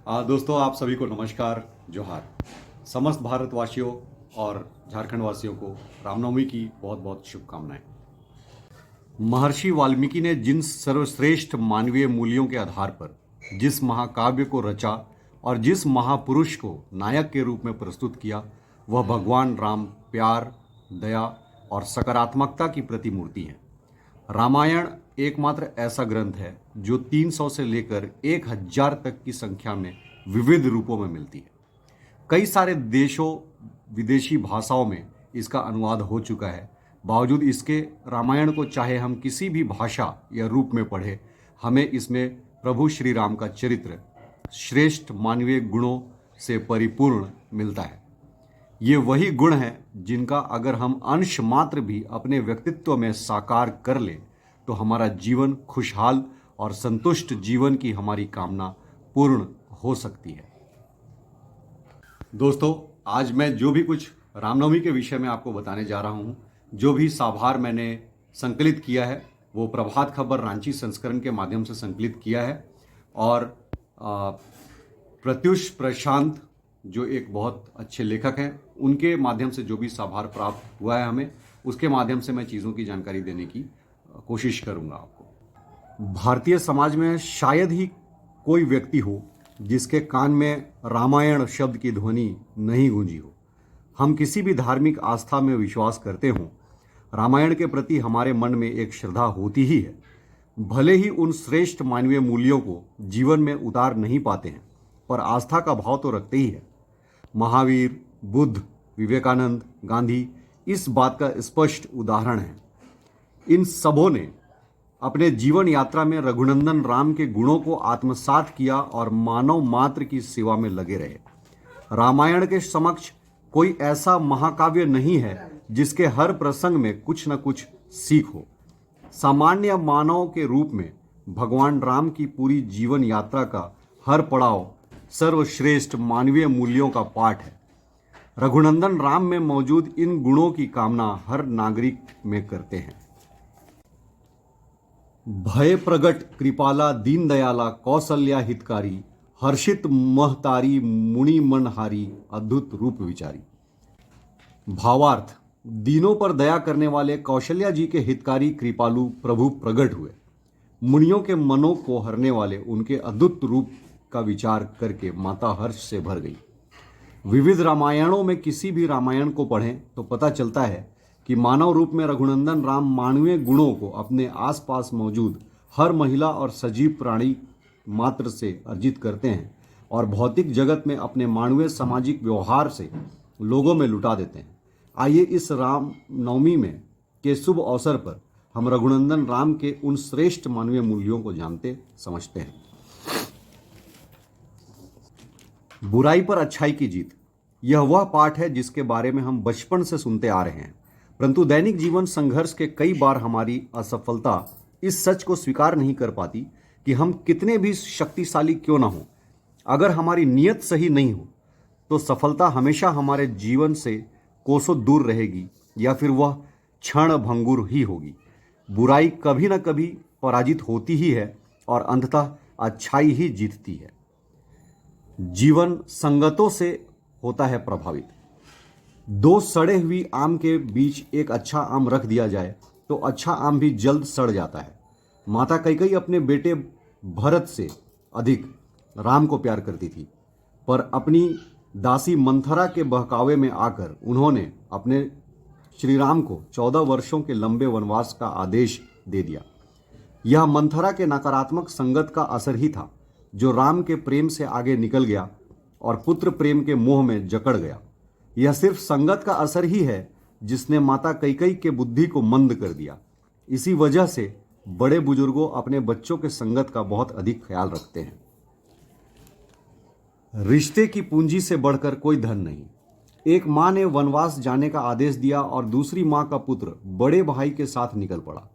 दोस्तों आप सभी को नमस्कार, जोहार। समस्त भारतवासियों और झारखंड वासियों को रामनवमी की बहुत बहुत शुभकामनाएं। महर्षि वाल्मीकि ने जिन सर्वश्रेष्ठ मानवीय मूल्यों के आधार पर जिस महाकाव्य को रचा और जिस महापुरुष को नायक के रूप में प्रस्तुत किया, वह भगवान राम प्यार, दया और सकारात्मकता की प्रतिमूर्ति है। रामायण एकमात्र ऐसा ग्रंथ है जो 300 से लेकर 1000 तक की संख्या में विविध रूपों में मिलती है। कई सारे देशों विदेशी भाषाओं में इसका अनुवाद हो चुका है। बावजूद इसके रामायण को चाहे हम किसी भी भाषा या रूप में पढ़े, हमें इसमें प्रभु श्री राम का चरित्र श्रेष्ठ मानवीय गुणों से परिपूर्ण मिलता है। ये वही गुण हैं जिनका अगर हम अंश मात्र भी अपने व्यक्तित्व में साकार कर लें तो हमारा जीवन खुशहाल और संतुष्ट जीवन की हमारी कामना पूर्ण हो सकती है। दोस्तों, आज मैं जो भी कुछ रामनवमी के विषय में आपको बताने जा रहा हूँ, जो भी साभार मैंने संकलित किया है वो प्रभात खबर रांची संस्करण के माध्यम से संकलित किया है और प्रत्युष प्रशांत जो एक बहुत अच्छे लेखक हैं, उनके माध्यम से जो भी साभार प्राप्त हुआ है हमें, उसके माध्यम से मैं चीज़ों की जानकारी देने की कोशिश करूंगा आपको। भारतीय समाज में शायद ही कोई व्यक्ति हो जिसके कान में रामायण शब्द की ध्वनि नहीं गूंजी हो। हम किसी भी धार्मिक आस्था में विश्वास करते हों, रामायण के प्रति हमारे मन में एक श्रद्धा होती ही है। भले ही उन श्रेष्ठ मानवीय मूल्यों को जीवन में उतार नहीं पाते हैं, पर आस्था का भाव तो रखते ही है। महावीर, बुद्ध, विवेकानंद, गांधी इस बात का स्पष्ट उदाहरण है। इन सबों ने अपने जीवन यात्रा में रघुनंदन राम के गुणों को आत्मसात किया और मानव मात्र की सेवा में लगे रहे। रामायण के समक्ष कोई ऐसा महाकाव्य नहीं है जिसके हर प्रसंग में कुछ न कुछ सीख हो। सामान्य मानव के रूप में भगवान राम की पूरी जीवन यात्रा का हर पड़ाव सर्वश्रेष्ठ मानवीय मूल्यों का पाठ है। रघुनंदन राम में मौजूद इन गुणों की कामना हर नागरिक में करते हैं। भय प्रगट कृपाला दीन दयाला कौशल्या हितकारी, हर्षित महतारी मुनि मनहारी अद्भुत रूप विचारी। भावार्थ, दीनों पर दया करने वाले कौशल्या जी के हितकारी कृपालु प्रभु प्रकट हुए। मुनियों के मनों को हरने वाले उनके अद्भुत रूप का विचार करके माता हर्ष से भर गई। विविध रामायणों में किसी भी रामायण को पढ़ें तो पता चलता है कि मानव रूप में रघुनंदन राम मानवीय गुणों को अपने आसपास मौजूद हर महिला और सजीव प्राणी मात्र से अर्जित करते हैं और भौतिक जगत में अपने मानवीय सामाजिक व्यवहार से लोगों में लुटा देते हैं। आइए इस राम नवमी में के शुभ अवसर पर हम रघुनंदन राम के उन श्रेष्ठ मानवीय मूल्यों को जानते समझते हैं। बुराई पर अच्छाई की जीत, यह वह पाठ है जिसके बारे में हम बचपन से सुनते आ रहे हैं, परंतु दैनिक जीवन संघर्ष के कई बार हमारी असफलता इस सच को स्वीकार नहीं कर पाती कि हम कितने भी शक्तिशाली क्यों ना हो, अगर हमारी नीयत सही नहीं हो तो सफलता हमेशा हमारे जीवन से कोसों दूर रहेगी या फिर वह क्षण भंगुर ही होगी। बुराई कभी न कभी पराजित होती ही है और अंततः अच्छाई ही जीतती है। जीवन संगतों से होता है प्रभावित। दो सड़े हुई आम के बीच एक अच्छा आम रख दिया जाए तो अच्छा आम भी जल्द सड़ जाता है। माता कैकेयी अपने बेटे भरत से अधिक राम को प्यार करती थी, पर अपनी दासी मंथरा के बहकावे में आकर उन्होंने अपने श्री राम को 14 वर्षों के लंबे वनवास का आदेश दे दिया। यह मंथरा के नकारात्मक संगत का असर ही था जो राम के प्रेम से आगे निकल गया और पुत्र प्रेम के मोह में जकड़ गया। यह सिर्फ संगत का असर ही है जिसने माता कैकेयी के बुद्धि को मंद कर दिया। इसी वजह से बड़े बुजुर्गों अपने बच्चों के संगत का बहुत अधिक ख्याल रखते हैं। रिश्ते की पूंजी से बढ़कर कोई धन नहीं। एक मां ने वनवास जाने का आदेश दिया और दूसरी मां का पुत्र बड़े भाई के साथ निकल पड़ा।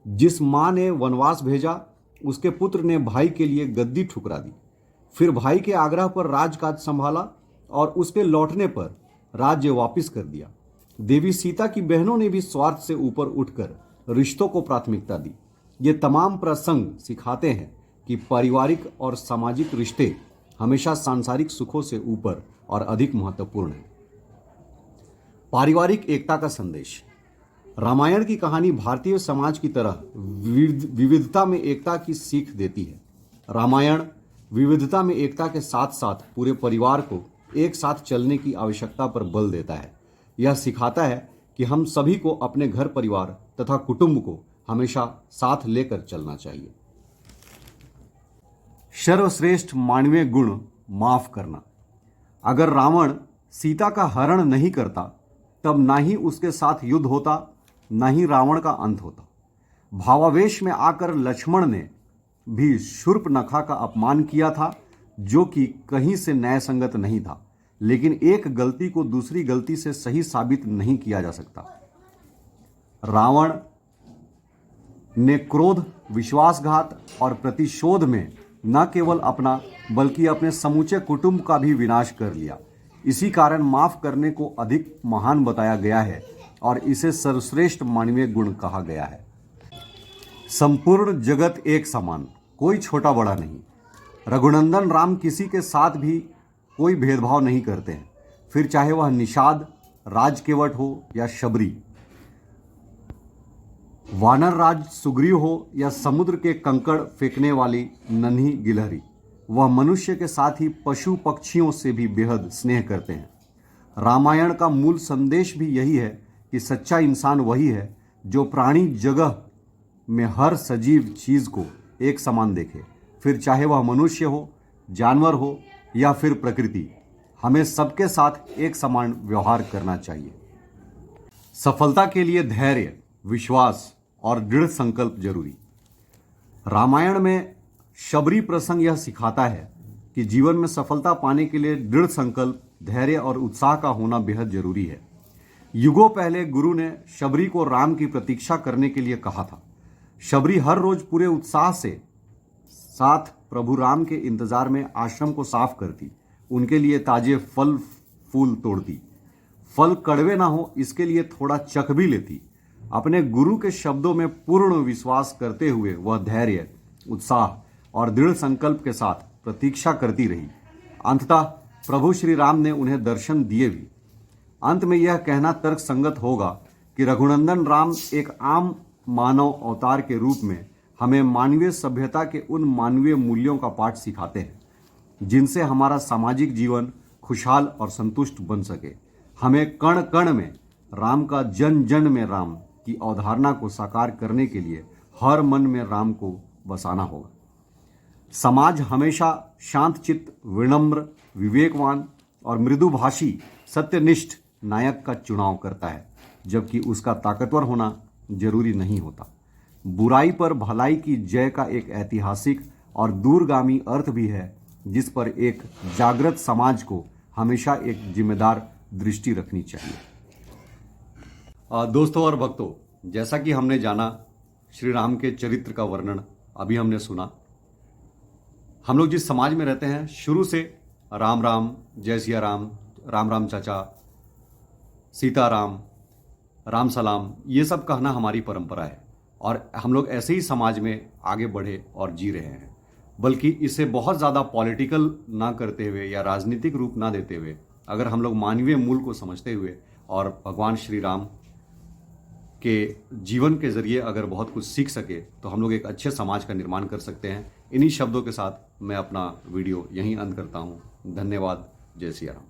जिस मां ने वनवास भेजा उसके पुत्र ने भाई के लिए गद्दी ठुकरा दी। फिर भाई के आग्रह पर राजकाज संभाला और उसके लौटने पर राज्य वापस कर दिया। देवी सीता की बहनों ने भी स्वार्थ से ऊपर उठकर रिश्तों को प्राथमिकता दी। ये तमाम प्रसंग सिखाते हैं कि पारिवारिक और सामाजिक रिश्ते हमेशा सांसारिक सुखों से ऊपर और अधिक महत्वपूर्ण है। पारिवारिक एकता का संदेश। रामायण की कहानी भारतीय समाज की तरह विविधता में एकता की सीख देती है। रामायण विविधता में एकता के साथ साथ पूरे परिवार को एक साथ चलने की आवश्यकता पर बल देता है। यह सिखाता है कि हम सभी को अपने घर परिवार तथा कुटुंब को हमेशा साथ लेकर चलना चाहिए। सर्वश्रेष्ठ मानवीय गुण माफ करना। अगर रावण सीता का हरण नहीं करता तब ना ही उसके साथ युद्ध होता, ना ही रावण का अंत होता। भावावेश में आकर लक्ष्मण ने भी शूर्पणखा का अपमान किया था, जो कि कहीं से न्यायसंगत नहीं था, लेकिन एक गलती को दूसरी गलती से सही साबित नहीं किया जा सकता। रावण ने क्रोध, विश्वासघात और प्रतिशोध में न केवल अपना बल्कि अपने समूचे कुटुंब का भी विनाश कर लिया। इसी कारण माफ करने को अधिक महान बताया गया है और इसे सर्वश्रेष्ठ मानवीय गुण कहा गया है। संपूर्ण जगत एक समान, कोई छोटा बड़ा नहीं। रघुनंदन राम किसी के साथ भी कोई भेदभाव नहीं करते हैं, फिर चाहे वह निषाद, राजकेवट हो या शबरी, वानर राज सुग्रीव हो या समुद्र के कंकड़ फेंकने वाली नन्ही गिलहरी। वह मनुष्य के साथ ही पशु पक्षियों से भी बेहद स्नेह करते हैं। रामायण का मूल संदेश भी यही है कि सच्चा इंसान वही है जो प्राणी जगह में हर सजीव चीज को एक समान देखे, फिर चाहे वह मनुष्य हो, जानवर हो या फिर प्रकृति। हमें सबके साथ एक समान व्यवहार करना चाहिए। सफलता के लिए धैर्य, विश्वास और दृढ़ संकल्प जरूरी। रामायण में शबरी प्रसंग यह सिखाता है कि जीवन में सफलता पाने के लिए दृढ़ संकल्प, धैर्य और उत्साह का होना बेहद जरूरी है। युगों पहले गुरु ने शबरी को राम की प्रतीक्षा करने के लिए कहा था। शबरी हर रोज पूरे उत्साह से साथ प्रभु राम के इंतजार में आश्रम को साफ करती, उनके लिए ताजे फल फूल तोड़ती, फल कड़वे ना हो इसके लिए थोड़ा चख भी लेती। अपने गुरु के शब्दों में पूर्ण विश्वास करते हुए वह धैर्य, उत्साह और दृढ़ संकल्प के साथ प्रतीक्षा करती रही। अंततः प्रभु श्री राम ने उन्हें दर्शन दिए भी। अंत में यह कहना तर्क संगत होगा कि रघुनंदन राम एक आम मानव अवतार के रूप में हमें मानवीय सभ्यता के उन मानवीय मूल्यों का पाठ सिखाते हैं जिनसे हमारा सामाजिक जीवन खुशहाल और संतुष्ट बन सके। हमें कण कण में राम का, जन जन में राम की अवधारणा को साकार करने के लिए हर मन में राम को बसाना होगा। समाज हमेशा शांतचित्त, विनम्र, विवेकवान और मृदुभाषी सत्यनिष्ठ नायक का चुनाव करता है, जबकि उसका ताकतवर होना जरूरी नहीं होता। बुराई पर भलाई की जय का एक ऐतिहासिक और दूरगामी अर्थ भी है, जिस पर एक जागृत समाज को हमेशा एक जिम्मेदार दृष्टि रखनी चाहिए। दोस्तों और भक्तों, जैसा कि हमने जाना श्री राम के चरित्र का वर्णन अभी हमने सुना। हम लोग जिस समाज में रहते हैं, शुरू से राम राम, जय सिया राम, राम राम चाचा, सीताराम, राम सलाम, ये सब कहना हमारी परंपरा है और हम लोग ऐसे ही समाज में आगे बढ़े और जी रहे हैं। बल्कि इसे बहुत ज़्यादा पॉलिटिकल ना करते हुए या राजनीतिक रूप ना देते हुए, अगर हम लोग मानवीय मूल को समझते हुए और भगवान श्री राम के जीवन के जरिए अगर बहुत कुछ सीख सके तो हम लोग एक अच्छे समाज का निर्माण कर सकते हैं। इन्हीं शब्दों के साथ मैं अपना वीडियो यहीं अंत करता हूँ। धन्यवाद। जय सिया राम।